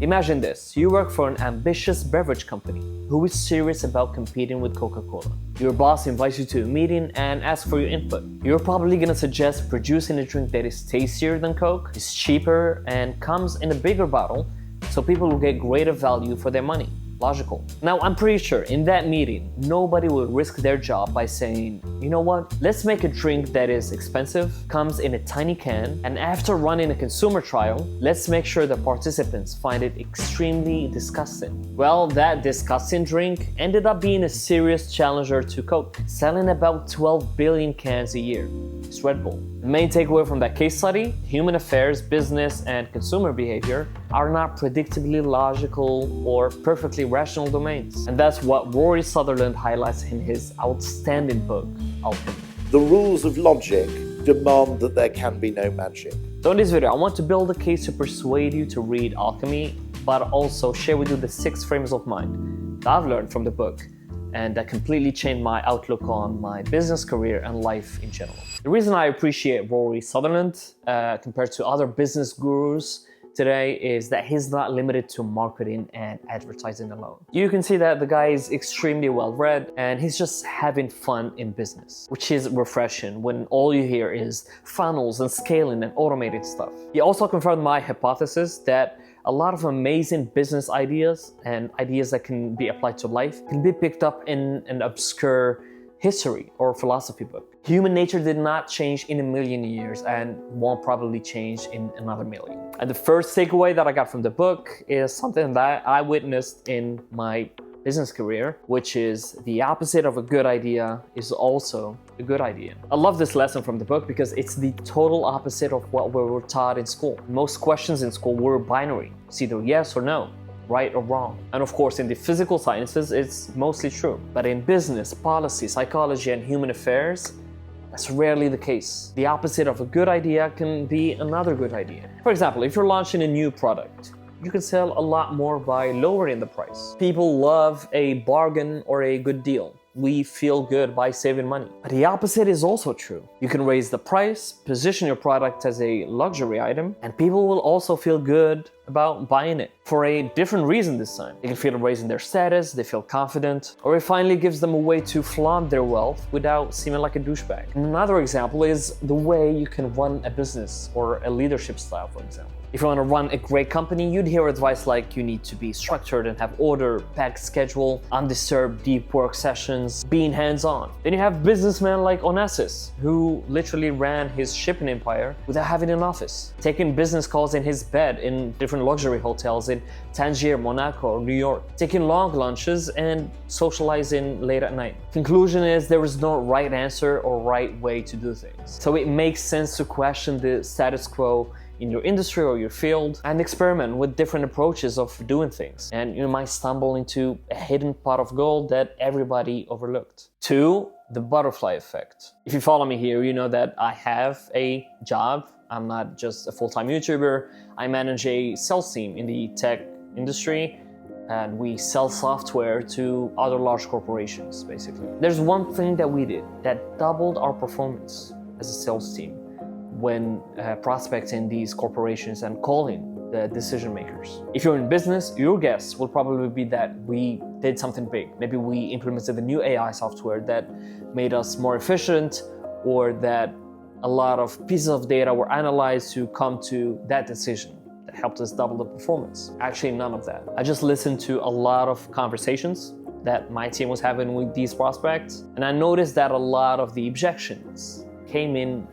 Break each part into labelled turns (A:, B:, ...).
A: Imagine this, you work for an ambitious beverage company who is serious about competing with Coca-Cola. Your boss invites you to a meeting and asks for your input. You're probably gonna suggest producing a drink that is tastier than Coke, is cheaper, and comes in a bigger bottle so people will get greater value for their money. Logical. Now, I'm pretty sure in that meeting, nobody will risk their job by saying, you know what, let's make a drink that is expensive, comes in a tiny can, and after running a consumer trial, let's make sure the participants find it extremely disgusting. Well, that disgusting drink ended up being a serious challenger to Coke, selling about 12 billion cans a year. It's Red Bull. The main takeaway from that case study, human affairs, business, and consumer behavior are not predictably logical or perfectly rational domains. And that's what Rory Sutherland highlights in his outstanding book, Alchemy.
B: The rules of logic demand that there can be no magic.
A: So in this video, I want to build a case to persuade you to read Alchemy, but also share with you the 6 frames of mind that I've learned from the book and that completely changed my outlook on my business career and life in general. The reason I appreciate Rory Sutherland compared to other business gurus today is that he's not limited to marketing and advertising alone. You can see that the guy is extremely well read and he's just having fun in business, which is refreshing when all you hear is funnels and scaling and automated stuff. He also confirmed my hypothesis that a lot of amazing business ideas and ideas that can be applied to life can be picked up in an obscure history or philosophy book. Human nature did not change in a million years and won't probably change in another million. And the first takeaway that I got from the book is something that I witnessed in my business career, which is the opposite of a good idea is also a good idea. I love this lesson from the book because it's the total opposite of what we were taught in school. Most questions in school were binary. It's either yes or no, right or wrong. And of course, in the physical sciences, it's mostly true. But in business, policy, psychology, and human affairs, that's rarely the case. The opposite of a good idea can be another good idea. For example, if you're launching a new product, you can sell a lot more by lowering the price. People love a bargain or a good deal. We feel good by saving money. But the opposite is also true. You can raise the price, position your product as a luxury item, and people will also feel good about buying it for a different reason this time. They can feel raising their status, they feel confident, or it finally gives them a way to flaunt their wealth without seeming like a douchebag. Another example is the way you can run a business or a leadership style, for example. If you want to run a great company, you'd hear advice like you need to be structured and have order, packed schedule, undisturbed deep work sessions, being hands-on. Then you have businessmen like Onassis, who literally ran his shipping empire without having an office, taking business calls in his bed in different luxury hotels in Tangier, Monaco, or New York, taking long lunches and socializing late at night. Conclusion is there is no right answer or right way to do things. So it makes sense to question the status quo in your industry or your field and experiment with different approaches of doing things. And you might stumble into a hidden pot of gold that everybody overlooked. 2, the butterfly effect. If you follow me here, you know that I have a job. I'm not just a full-time YouTuber. I manage a sales team in the tech industry and we sell software to other large corporations, basically. There's one thing that we did that doubled our performance as a sales team when prospecting these corporations and calling the decision makers. If you're in business, your guess will probably be that we did something big. Maybe we implemented a new AI software that made us more efficient, or that a lot of pieces of data were analyzed to come to that decision that helped us double the performance. Actually, none of that. I just listened to a lot of conversations that my team was having with these prospects, and I noticed that a lot of the objections came in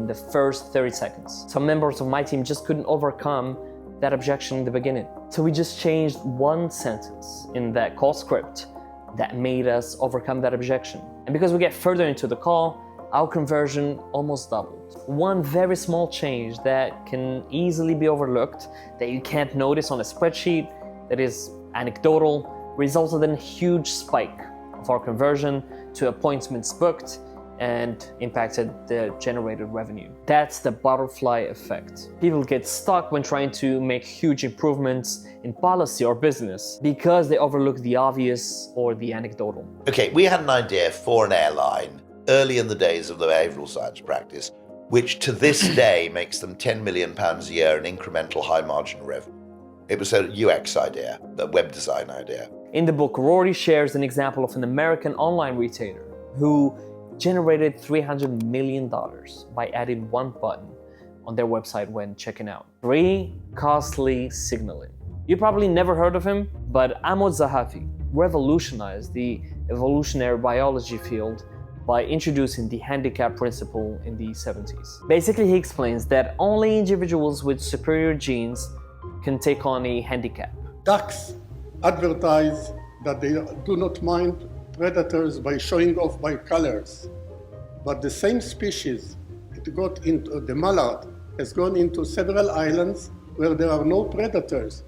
A: the first 30 seconds. Some members of my team just couldn't overcome that objection in the beginning. So we just changed one sentence in that call script that made us overcome that objection. And because we get further into the call, our conversion almost doubled. One very small change that can easily be overlooked, that you can't notice on a spreadsheet, that is anecdotal, resulted in a huge spike of our conversion to appointments booked and impacted the generated revenue. That's the butterfly effect. People get stuck when trying to make huge improvements in policy or business because they overlook the obvious or the anecdotal.
B: Okay, we had an idea for an airline early in the days of the behavioral science practice, which to this day makes them £10 million a year in incremental high margin revenue. It was a UX idea, a web design idea.
A: In the book, Rory shares an example of an American online retailer who generated $300 million by adding one button on their website when checking out. 3. Costly signaling. You probably never heard of him, but Ahmad Zahavi revolutionized the evolutionary biology field by introducing the handicap principle in the 70s. Basically, he explains that only individuals with superior genes can take on a handicap.
C: Ducks advertise that they do not mind predators by showing off by colors. But the same species, the mallard, has gone into several islands where there are no predators.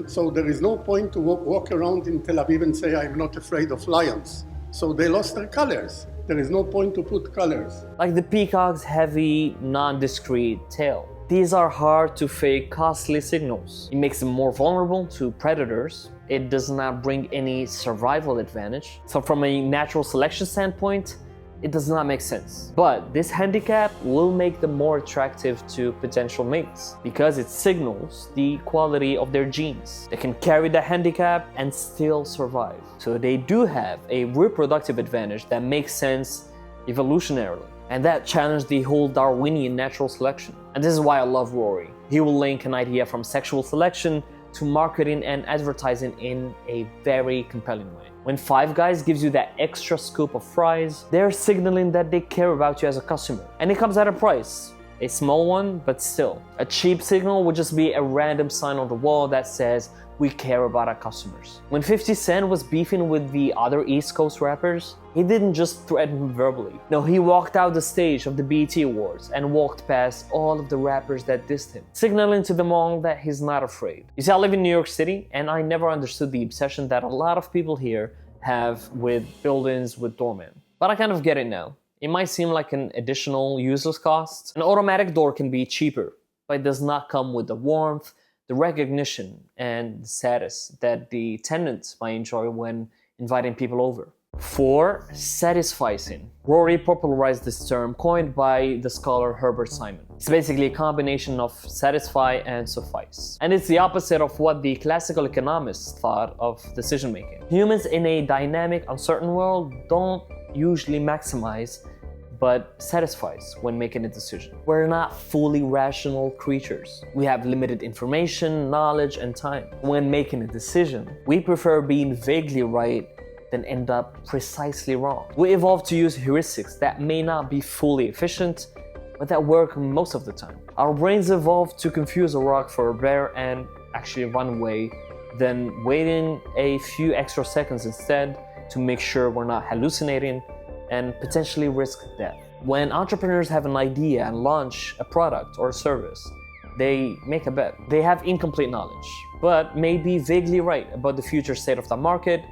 C: So there is no point to walk around in Tel Aviv and say, I'm not afraid of lions. So they lost their colors. There is no point to put colors.
A: Like the peacock's heavy, non-discrete tail. These are hard to fake, costly signals. It makes them more vulnerable to predators. It does not bring any survival advantage. So from a natural selection standpoint, it does not make sense. But this handicap will make them more attractive to potential mates because it signals the quality of their genes. They can carry the handicap and still survive. So they do have a reproductive advantage that makes sense evolutionarily. And that challenged the whole Darwinian natural selection. And this is why I love Rory. He will link an idea from sexual selection to marketing and advertising in a very compelling way. When Five Guys gives you that extra scoop of fries, they're signaling that they care about you as a customer. And it comes at a price. A small one, but still. A cheap signal would just be a random sign on the wall that says, we care about our customers. When 50 Cent was beefing with the other East Coast rappers, he didn't just threaten verbally. No, he walked out the stage of the BET Awards and walked past all of the rappers that dissed him, signaling to them all that he's not afraid. You see, I live in New York City, and I never understood the obsession that a lot of people here have with buildings with doormen. But I kind of get it now. It might seem like an additional useless cost. An automatic door can be cheaper, but it does not come with the warmth, the recognition, and the status that the tenants might enjoy when inviting people over. 4. Satisficing. Rory popularized this term coined by the scholar Herbert Simon. It's basically a combination of satisfy and suffice. And it's the opposite of what the classical economists thought of decision making. Humans in a dynamic, uncertain world don't usually maximize, but satisfies when making a decision. We're not fully rational creatures. We have limited information, knowledge, and time. When making a decision, we prefer being vaguely right than end up precisely wrong. We evolved to use heuristics that may not be fully efficient, but that work most of the time. Our brains evolved to confuse a rock for a bear and actually run away, then waiting a few extra seconds instead to make sure we're not hallucinating and potentially risk death. When entrepreneurs have an idea and launch a product or a service, they make a bet. They have incomplete knowledge, but may be vaguely right about the future state of the market,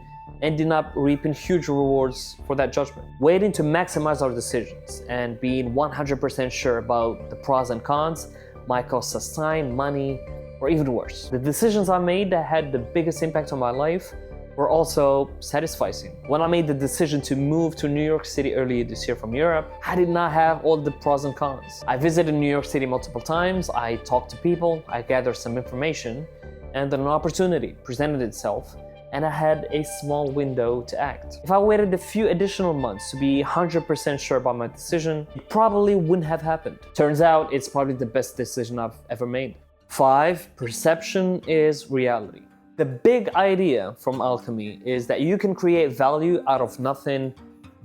A: ending up reaping huge rewards for that judgment. Waiting to maximize our decisions and being 100% sure about the pros and cons might cost us time, money, or even worse. The decisions I made that had the biggest impact on my life were also satisficing. When I made the decision to move to New York City earlier this year from Europe, I did not have all the pros and cons. I visited New York City multiple times, I talked to people, I gathered some information, and then an opportunity presented itself, and I had a small window to act. If I waited a few additional months to be 100% sure about my decision, it probably wouldn't have happened. Turns out it's probably the best decision I've ever made. 5. Perception is reality. The big idea from alchemy is that you can create value out of nothing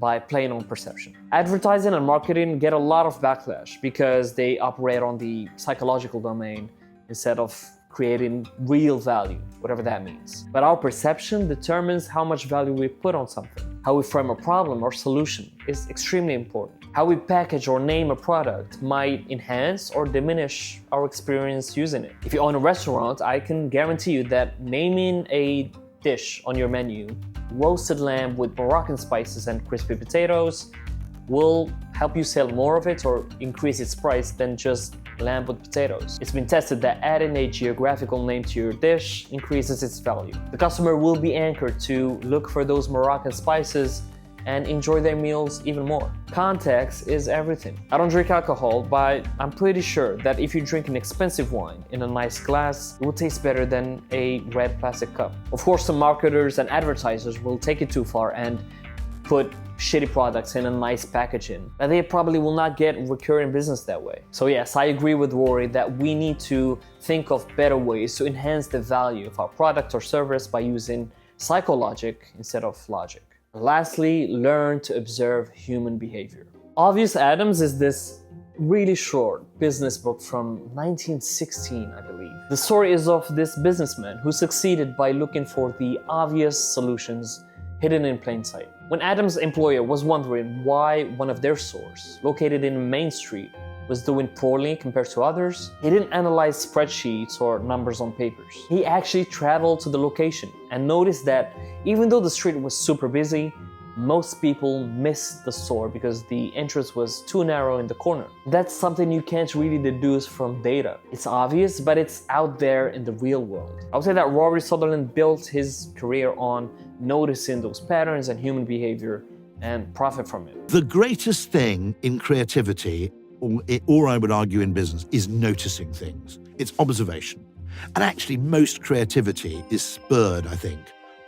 A: by playing on perception. Advertising and marketing get a lot of backlash because they operate on the psychological domain instead of creating real value, whatever that means. But our perception determines how much value we put on something. How we frame a problem or solution is extremely important. How we package or name a product might enhance or diminish our experience using it. If you own a restaurant, I can guarantee you that naming a dish on your menu, roasted lamb with Moroccan spices and crispy potatoes, will help you sell more of it or increase its price than just lamb with potatoes. It's been tested that adding a geographical name to your dish increases its value. The customer will be anchored to look for those Moroccan spices and enjoy their meals even more. Context is everything. I don't drink alcohol, but I'm pretty sure that if you drink an expensive wine in a nice glass, it will taste better than a red plastic cup. Of course, some marketers and advertisers will take it too far and put shitty products in a nice packaging, but they probably will not get recurring business that way. So yes, I agree with Rory that we need to think of better ways to enhance the value of our product or service by using psychologic instead of logic. Lastly, learn to observe human behavior. Obvious Atoms is this really short business book from 1916, I believe. The story is of this businessman who succeeded by looking for the obvious solutions hidden in plain sight. When Adam's employer was wondering why one of their stores, located in Main Street, was doing poorly compared to others, he didn't analyze spreadsheets or numbers on papers. He actually traveled to the location and noticed that even though the street was super busy, most people missed the store because the entrance was too narrow in the corner. That's something you can't really deduce from data. It's obvious, but it's out there in the real world. I would say that Rory Sutherland built his career on noticing those patterns and human behavior and profit from it.
D: The greatest thing in creativity, or I would argue in business, is noticing things. It's observation. And actually, most creativity is spurred, I think,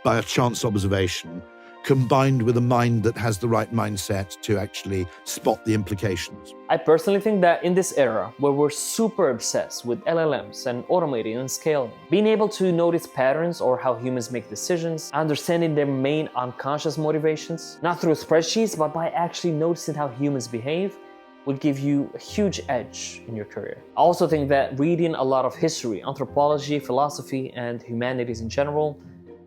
D: by a chance observation combined with a mind that has the right mindset to actually spot the implications.
A: I personally think that in this era where we're super obsessed with LLMs and automating and scaling, being able to notice patterns or how humans make decisions, understanding their main unconscious motivations, not through spreadsheets, but by actually noticing how humans behave, would give you a huge edge in your career. I also think that reading a lot of history, anthropology, philosophy, and humanities in general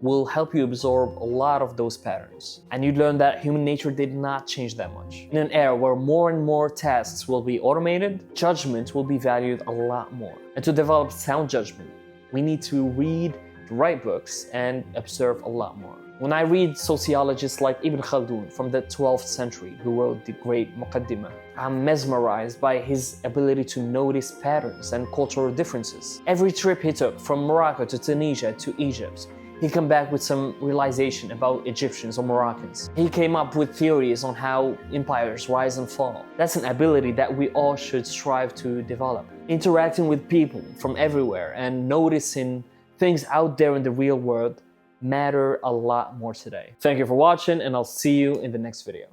A: will help you absorb a lot of those patterns. And you'd learn that human nature did not change that much. In an era where more and more tasks will be automated, judgment will be valued a lot more. And to develop sound judgment, we need to read the right books and observe a lot more. When I read sociologists like Ibn Khaldun from the 12th century, who wrote the great Muqaddimah, I'm mesmerized by his ability to notice patterns and cultural differences. Every trip he took, from Morocco to Tunisia to Egypt, he came back with some realization about Egyptians or Moroccans. He came up with theories on how empires rise and fall. That's an ability that we all should strive to develop. Interacting with people from everywhere and noticing things out there in the real world matter a lot more today. Thank you for watching, and I'll see you in the next video.